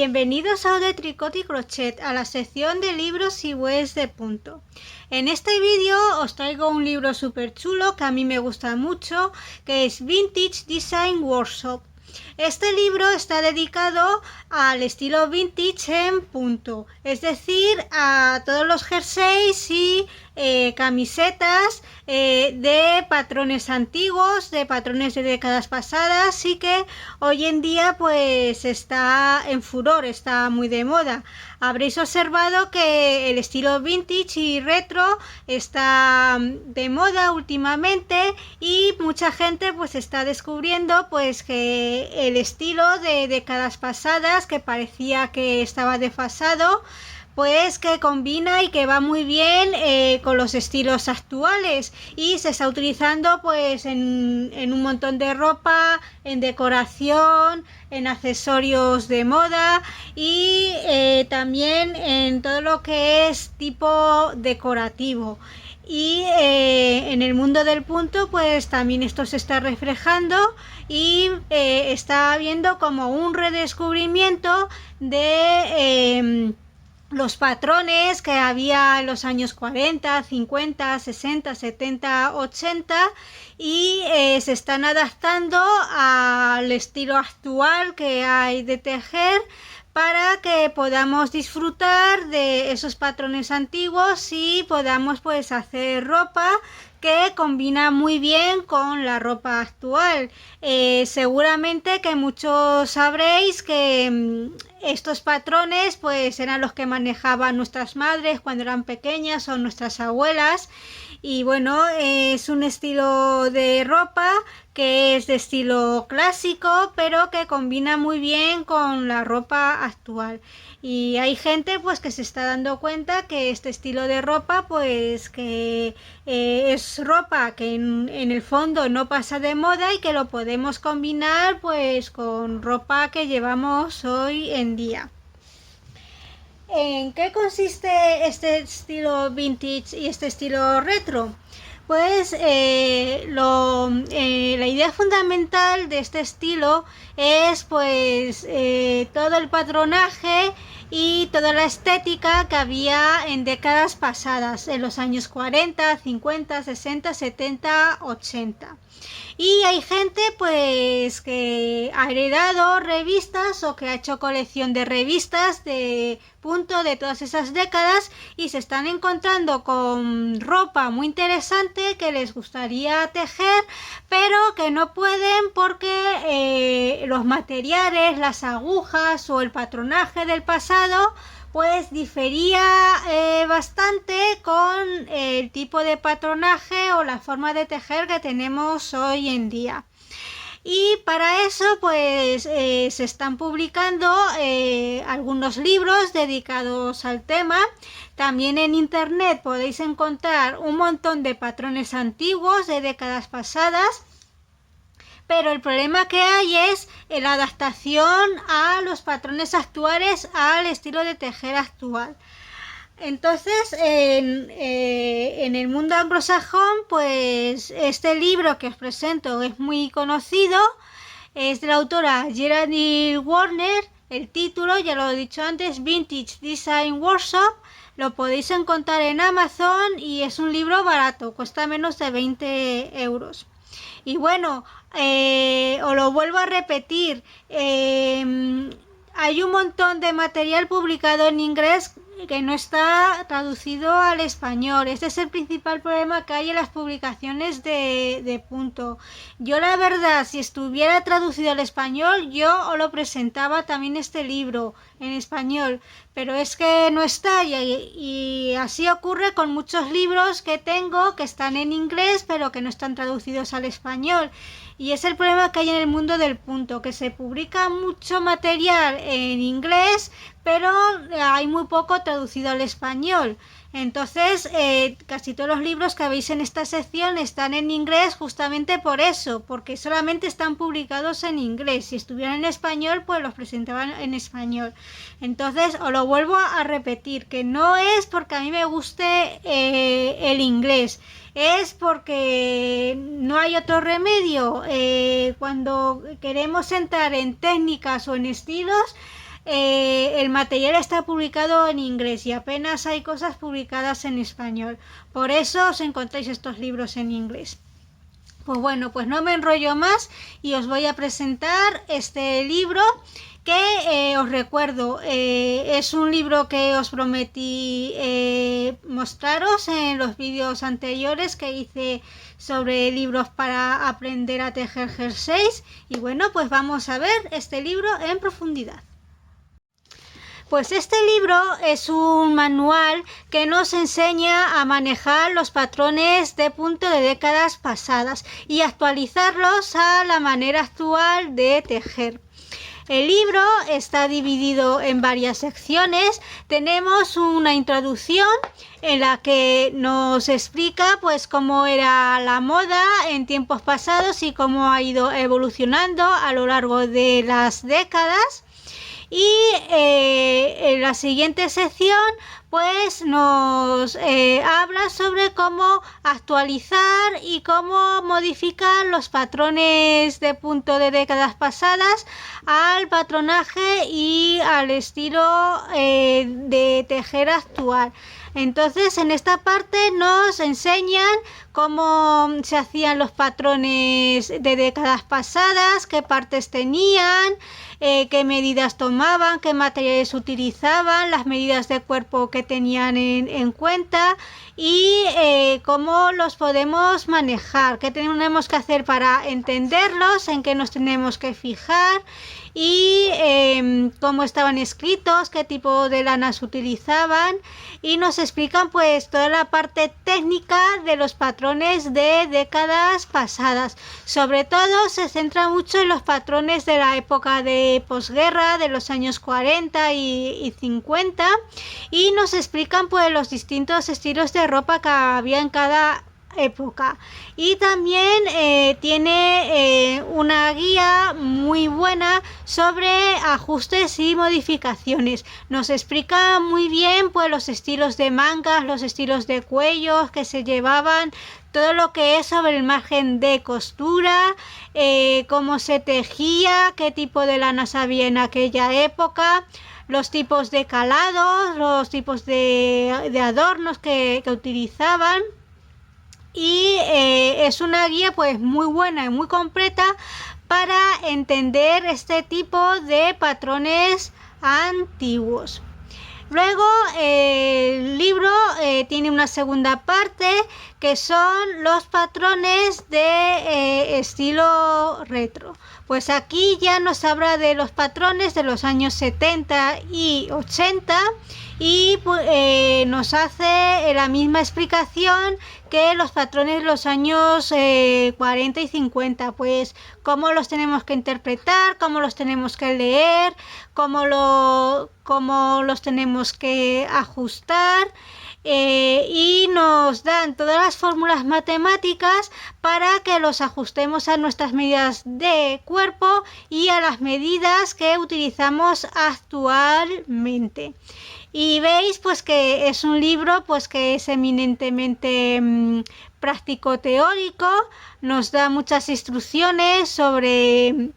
Bienvenidos a de Tricot y Crochet, a la sección de libros y webs de punto. En este vídeo os traigo un libro súper chulo que a mí me gusta mucho, que es Vintage Design Workshop. Este libro está dedicado al estilo vintage en punto, es decir, a todos los jerseys y camisetas de patrones antiguos, de patrones de décadas pasadas y que hoy en día pues está en furor, está muy de moda. Habréis observado que el estilo vintage y retro está de moda últimamente y mucha gente pues está descubriendo pues que el estilo de décadas pasadas, que parecía que estaba desfasado, pues que combina y que va muy bien con los estilos actuales y se está utilizando pues en un montón de ropa, en decoración, en accesorios de moda y también en todo lo que es tipo decorativo. Y en el mundo del punto pues también esto se está reflejando y está habiendo como un redescubrimiento de los patrones que había en los años 40, 50, 60, 70, 80 y se están adaptando al estilo actual que hay de tejer para que podamos disfrutar de esos patrones antiguos y podamos pues hacer ropa que combina muy bien con la ropa actual. Seguramente que muchos sabréis que estos patrones pues eran los que manejaban nuestras madres cuando eran pequeñas o nuestras abuelas y bueno, es un estilo de ropa que es de estilo clásico pero que combina muy bien con la ropa actual y hay gente pues que se está dando cuenta que este estilo de ropa pues que es ropa que en el fondo no pasa de moda y que lo podemos combinar pues con ropa que llevamos hoy en día. ¿En qué consiste este estilo vintage y este estilo retro? Pues la idea fundamental de este estilo es pues todo el patronaje y toda la estética que había en décadas pasadas, en los años 40, 50, 60, 70, 80. Y hay gente pues que ha heredado revistas o que ha hecho colección de revistas de punto de todas esas décadas y se están encontrando con ropa muy interesante que les gustaría tejer pero que no pueden porque los materiales, las agujas o el patronaje del pasado pues difería bastante con el tipo de patronaje o la forma de tejer que tenemos hoy en día. Y para eso pues se están publicando algunos libros dedicados al tema. También en internet podéis encontrar un montón de patrones antiguos de décadas pasadas. Pero el problema que hay es la adaptación a los patrones actuales, al estilo de tejer actual. Entonces, en el mundo anglosajón, pues este libro que os presento es muy conocido, es de la autora Geraldine Warner, el título, ya lo he dicho antes, Vintage Design Workshop, lo podéis encontrar en Amazon y es un libro barato, cuesta menos de 20 euros. Y bueno, os lo vuelvo a repetir, hay un montón de material publicado en inglés que no está traducido al español. Este es el principal problema que hay en las publicaciones de punto. Yo la verdad, si estuviera traducido al español, yo os lo presentaba también este libro en español, pero es que no está y así ocurre con muchos libros que tengo que están en inglés pero que no están traducidos al español. Y es el problema que hay en el mundo del punto, que se publica mucho material en inglés, pero hay muy poco traducido al español. Entonces, casi todos los libros que veis en esta sección están en inglés justamente por eso, porque solamente están publicados en inglés. Si estuvieran en español, pues los presentaban en español. Entonces, os lo vuelvo a repetir, que no es porque a mí me guste el inglés, es porque no hay otro remedio. Cuando queremos entrar en técnicas o en estilos, el material está publicado en inglés y apenas hay cosas publicadas en español. Por eso os encontráis estos libros en inglés. Pues bueno, pues no me enrollo más y os voy a presentar este libro que os recuerdo, es un libro que os prometí mostraros en los vídeos anteriores que hice sobre libros para aprender a tejer jerseys. Y bueno, pues vamos a ver este libro en profundidad. Pues este libro es un manual que nos enseña a manejar los patrones de punto de décadas pasadas y actualizarlos a la manera actual de tejer. El libro está dividido en varias secciones. Tenemos una introducción en la que nos explica pues cómo era la moda en tiempos pasados y cómo ha ido evolucionando a lo largo de las décadas. Y en la siguiente sección pues nos habla sobre cómo actualizar y cómo modificar los patrones de punto de décadas pasadas al patronaje y al estilo de tejer actual. Entonces en esta parte nos enseñan cómo se hacían los patrones de décadas pasadas, qué partes tenían, qué medidas tomaban, qué materiales utilizaban, las medidas de cuerpo que tenían en cuenta y cómo los podemos manejar, qué tenemos que hacer para entenderlos, en qué nos tenemos que fijar y cómo estaban escritos, qué tipo de lanas utilizaban, y nos explican pues toda la parte técnica de los patrones de décadas pasadas. Sobre todo se centra mucho en los patrones de la época de posguerra, de los años 40 y 50, y nos explican pues los distintos estilos de ropa que había en cada época. Y también tiene una guía muy buena sobre ajustes y modificaciones. Nos explica muy bien pues los estilos de mangas, los estilos de cuellos que se llevaban, todo lo que es sobre el margen de costura, cómo se tejía, qué tipo de lanas había en aquella época, los tipos de calados, los tipos de adornos que utilizaban. Y es una guía pues muy buena y muy completa para entender este tipo de patrones antiguos. Luego el libro tiene una segunda parte que son los patrones de estilo retro. Pues aquí ya nos habla de los patrones de los años 70 y 80 y nos hace la misma explicación que los patrones de los años 40 y 50, pues cómo los tenemos que interpretar, cómo los tenemos que leer, cómo los tenemos que ajustar, y nos dan todas las fórmulas matemáticas para que los ajustemos a nuestras medidas de cuerpo y a las medidas que utilizamos actualmente. Y veis pues que es un libro pues que es eminentemente práctico teórico, nos da muchas instrucciones sobre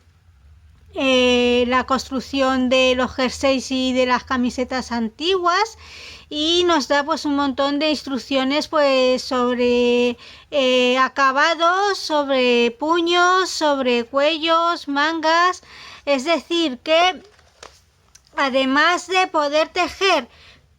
la construcción de los jerseys y de las camisetas antiguas, y nos da pues un montón de instrucciones pues sobre acabados, sobre puños, sobre cuellos, mangas. Es decir que además de poder tejer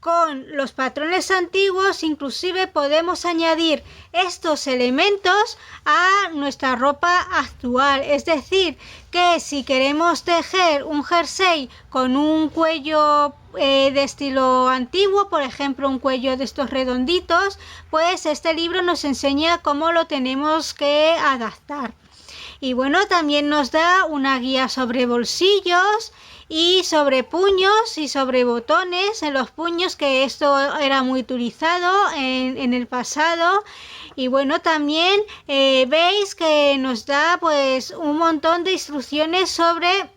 con los patrones antiguos, inclusive podemos añadir estos elementos a nuestra ropa actual. Es decir, que si queremos tejer un jersey con un cuello de estilo antiguo, por ejemplo un cuello de estos redonditos, pues este libro nos enseña cómo lo tenemos que adaptar. Y bueno, también nos da una guía sobre bolsillos y sobre puños y sobre botones en los puños, que esto era muy utilizado en el pasado. Y bueno, también veis que nos da pues un montón de instrucciones sobre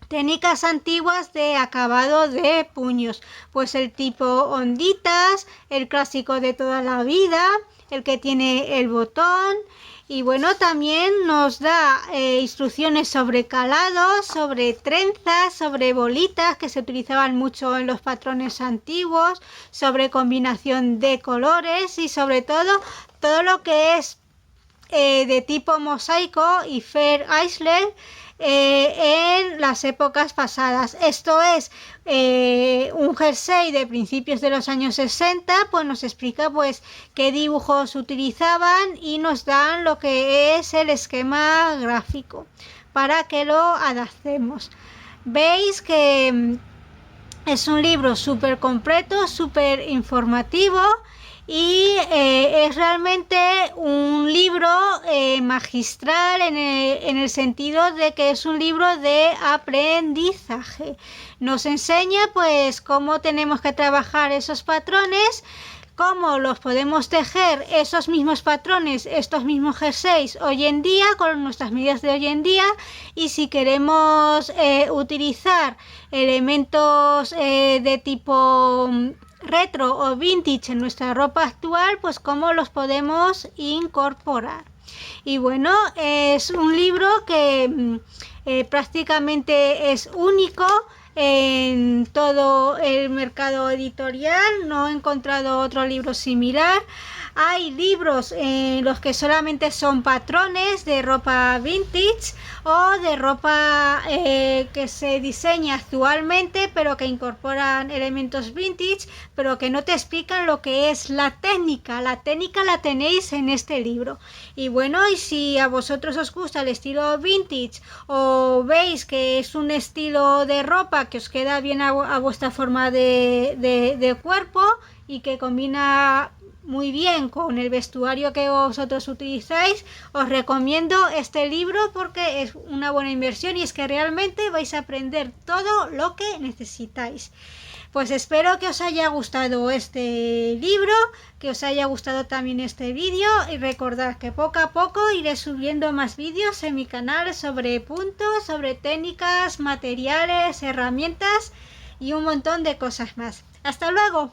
técnicas antiguas de acabado de puños, pues el tipo onditas, el clásico de toda la vida, el que tiene el botón, Y bueno, también nos da instrucciones sobre calados, sobre trenzas, sobre bolitas que se utilizaban mucho en los patrones antiguos, sobre combinación de colores y sobre todo lo que es de tipo mosaico y Fair Island en las épocas pasadas. Esto es un jersey de principios de los años 60, pues nos explica pues qué dibujos utilizaban y nos dan lo que es el esquema gráfico para que lo adaptemos. Veis que es un libro súper completo, súper informativo y es realmente un libro magistral en el sentido de que es un libro de aprendizaje. Nos enseña pues cómo tenemos que trabajar esos patrones, cómo los podemos tejer esos mismos patrones, estos mismos jerseys hoy en día con nuestras medidas de hoy en día, y si queremos utilizar elementos de tipo retro o vintage en nuestra ropa actual, pues cómo los podemos incorporar. Y bueno, es un libro que prácticamente es único en todo el mercado editorial. No he encontrado otro libro similar. Hay libros en los que solamente son patrones de ropa vintage o de ropa que se diseña actualmente pero que incorporan elementos vintage, pero que no te explican lo que es la técnica. La técnica la tenéis en este libro. Y bueno, y si a vosotros os gusta el estilo vintage o veis que es un estilo de ropa que os queda bien a vuestra forma de cuerpo y que combina muy bien con el vestuario que vosotros utilizáis, os recomiendo este libro porque es una buena inversión y es que realmente vais a aprender todo lo que necesitáis. Pues espero que os haya gustado este libro, que os haya gustado también este vídeo, y recordad que poco a poco iré subiendo más vídeos en mi canal sobre puntos, sobre técnicas, materiales, herramientas y un montón de cosas más. ¡Hasta luego!